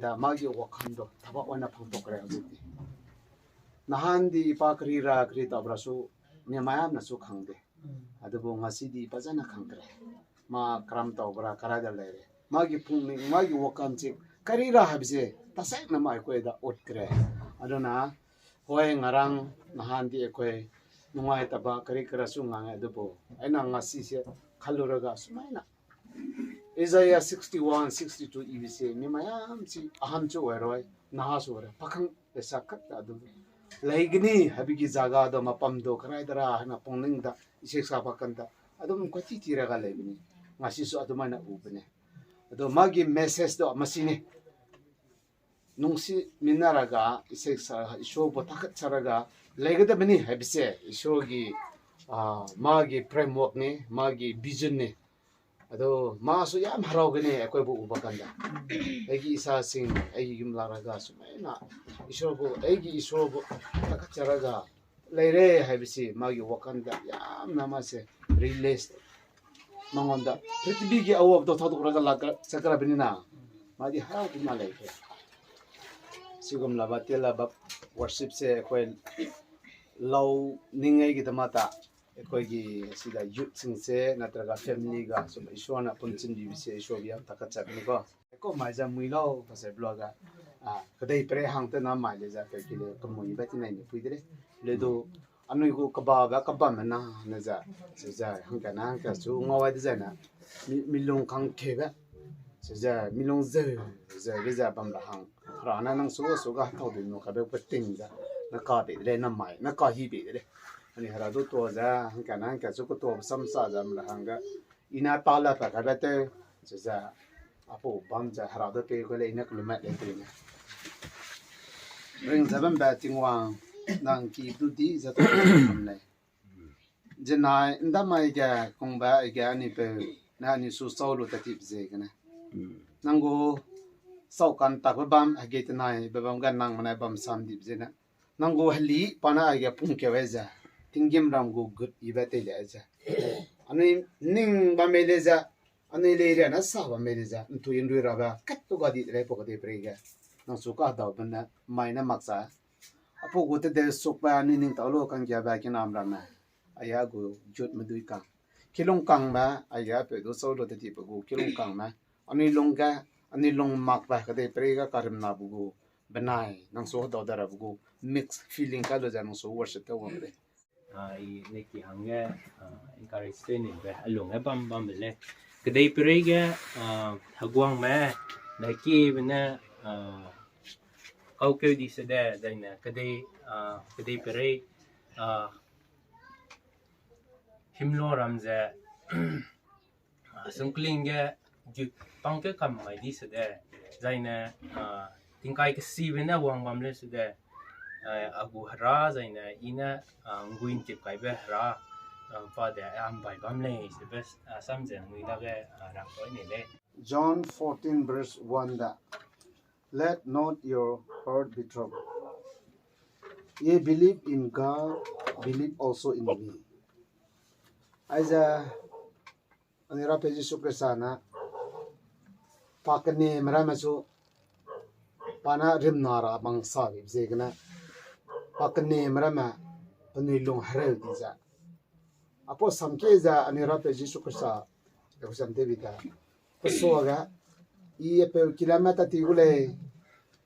다 마기 wakando 타바 와나 펑톡 그래 아직 나한디 파크리라 그리다 브라수 냐마야나수 강데 아드보 nga시디 빠자나 강그래 마 크람타 오브라 카라달레레 마기 풍미 마기 wakам지 카리라 하비제 타사이나 마이코에다 옷그래 아도나 호에 nga랑 나한디 에코에 누마에타바 카리크라수 ngang 아드보 아이나 nga시세 칼로라가 수마이나 Isaiah 61, 62 ibise ni mayam si aham chu weroi nahas wera pakhang esakat adu laigni habigi jaga do mapam do krai dara hana pongning da isek sa pakan da adum kwati tira ga laigni ngasi su adumana ubne ado magi message do masini nungsi minaraga isek sa isho bo takat charaga laigada bani habise ishogi magi framework ni magi vision ni ado masu yam haraugne ekoi bu ubakanda egi isa sing egi gimlaraga sumaina isobo egi isobo takacharaga leire habisi magi wakanda yam namase release mangonda prithibigi awab do thadukraga laga sakara binina magi harau bima leike sigum labatela bab worship se ekoi law ningai gi damata ekoigi sida youth singse natraga family ga sum ishwana punchin bibise ishobia takatsa biniko eko maiza muilo pase bloga kadai pre hangte na maile ja ke kile komuni bati nai ni puidre ledo anui ku kaba mana na za hangkana ka su ngawai de na milong kang keba za milong za bam da hang rana nang su ga thau de no ka be pating za na ka be de na mai na ka hi be de ani hara do to za hangkana ka su ko to sam sa za ma hanga ina tala pa ka be te za apo bam za hara do pe ko le ina kulma le te na ring zaban ba tingwang nang ki tu di za to ne jenai nda mai ga kong ba ga ni pe na ni su so lu ta ti ze ga na nang go sau kan ta ba bam a ge ta nai ba bam ga nang mana bam sam di ze na nang go hali pana ga pung ke we za tingim ram go gut i ba te le za ani ning ba me le za ani le re na sa ba me le za tu yin ru ra ba kat to ga di re po ko de pre ga nang su ka da ba na mai na mak sa apo go te de sok ba ni ning ta lo kan kya ba ki nam ra na aya go jot ma dui kang kilong kang ba aya pe do so lo te ti pa go kilong kang ma ani long mak ba ka de pre ga karim na bu go banai nang so da da ra bu go mix feeling ka lo ja nang so worship ta wong de ai ne ki hanga encourage te ni ba along bam le ka de pre ga hagwang ma na ki bna kau kêu đi sẽ để đây nè cái đây bể him lo ram ra sung kling cái chụp băng cái cầm máy đi sẽ để đây nè tiếng cái si bên nào quăng bấm lên sẽ để agu hara đây nè ina nguin chụp cái bé hara và để am bài bấm lên sẽ bé sam giờ người ta cái làm cái này lên John 14 verse 1 da let not your heart be troubled. Ye believe in God, believe also in me. Aiza anira pe Jesu Kristana pakane maramasu pana rimnara bang sabi zegna pakane marama panilong harel diza. Apo samkeza anira pe Jesu Krista ko samte bita. Pasoga i pe kilamata tigule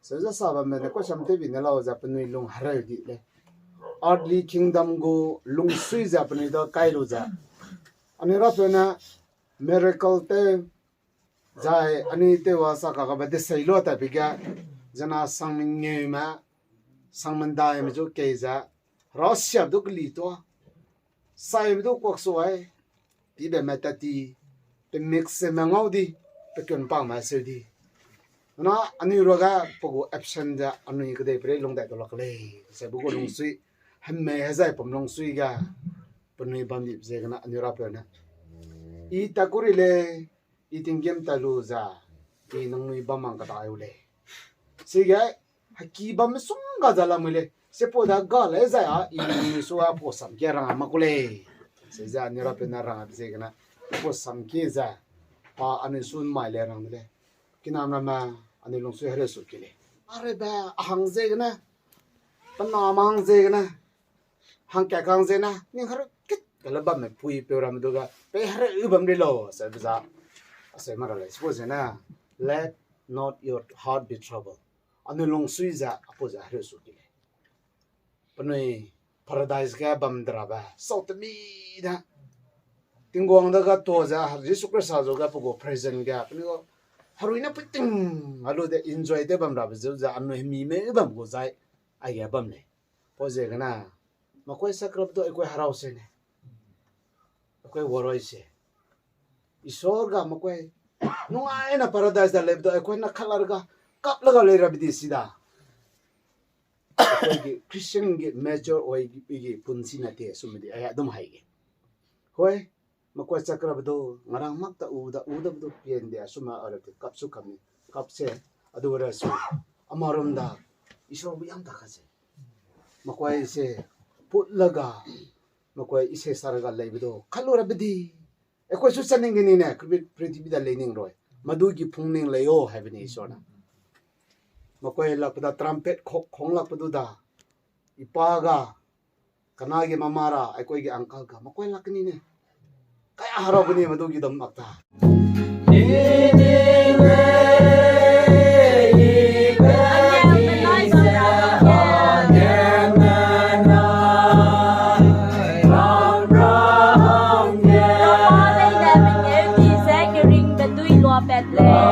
so za saba me ko samte bi nalo za panui lung haral di le earthly kingdom go lung sui za panui do kailo za ani ra pe na miracle te jai ani te wa sa ka ba de sailo ta bi ga jana sangming nge ma sangmandai me jo ke za rasya du li to sai du ko so ai ti be mata ti te mix se mangodi pekin pang ma se di na ani roga pogo absent ja ani kede pre long dai to lak le se bu go long sui hamme ha zai pom long sui ga puni bam dip je na ani ra pe na i takuri le i tingem ta lu za i nang ni bamang ka ta yu le se ga haki bam sung ga jala mule se po da ga le za a i ni so a po sam ke ra ma ko le se za ani ra pe na ra je ga na po sam ke za pa ani sun mai le rang le kinam na ma ani long su here su kile are ba hang je na pa na mang je na hang ka kang je na ni har kit kala ba me pui pe ram do ga pe har u bam de lo sa ba sa ma ra le suppose na let not your heart be troubled ani long su za apo za here su kile panoi paradise ga bam dra ba so to mi da tingwang da ga to za Jesu Christ zo ga pugo present ga pnigo haruina piting alu de enjoy de bam ra zo za anu mi me bam go zai ai ga bam ne po je ga na ma koi sakrap do koi harau se ne koi woroi se isor ga ma koi no ai na paradise da leb do koi na khalar ga kap laga le ra bidi sida koi gi Christian gi major oi gi punsi na te sumidi ai dum hai ge hoi makwa sakra bdo ngarang mak ta uda bdo pien de asuma arate kapsu kami kapse adura su amarom da isor bu yang ta khase makwa ise putlaga makwa ise saraga leibdo khalora bdi ekoi su saning ni ne prithvi da lening roi madu gi phungning leyo habini isona makwa lakda trumpet khong lakdu da ipaga kanagi mamara ekoi gi uncle ga makwa lakni ne kaya harapuni madugi dam makta Carry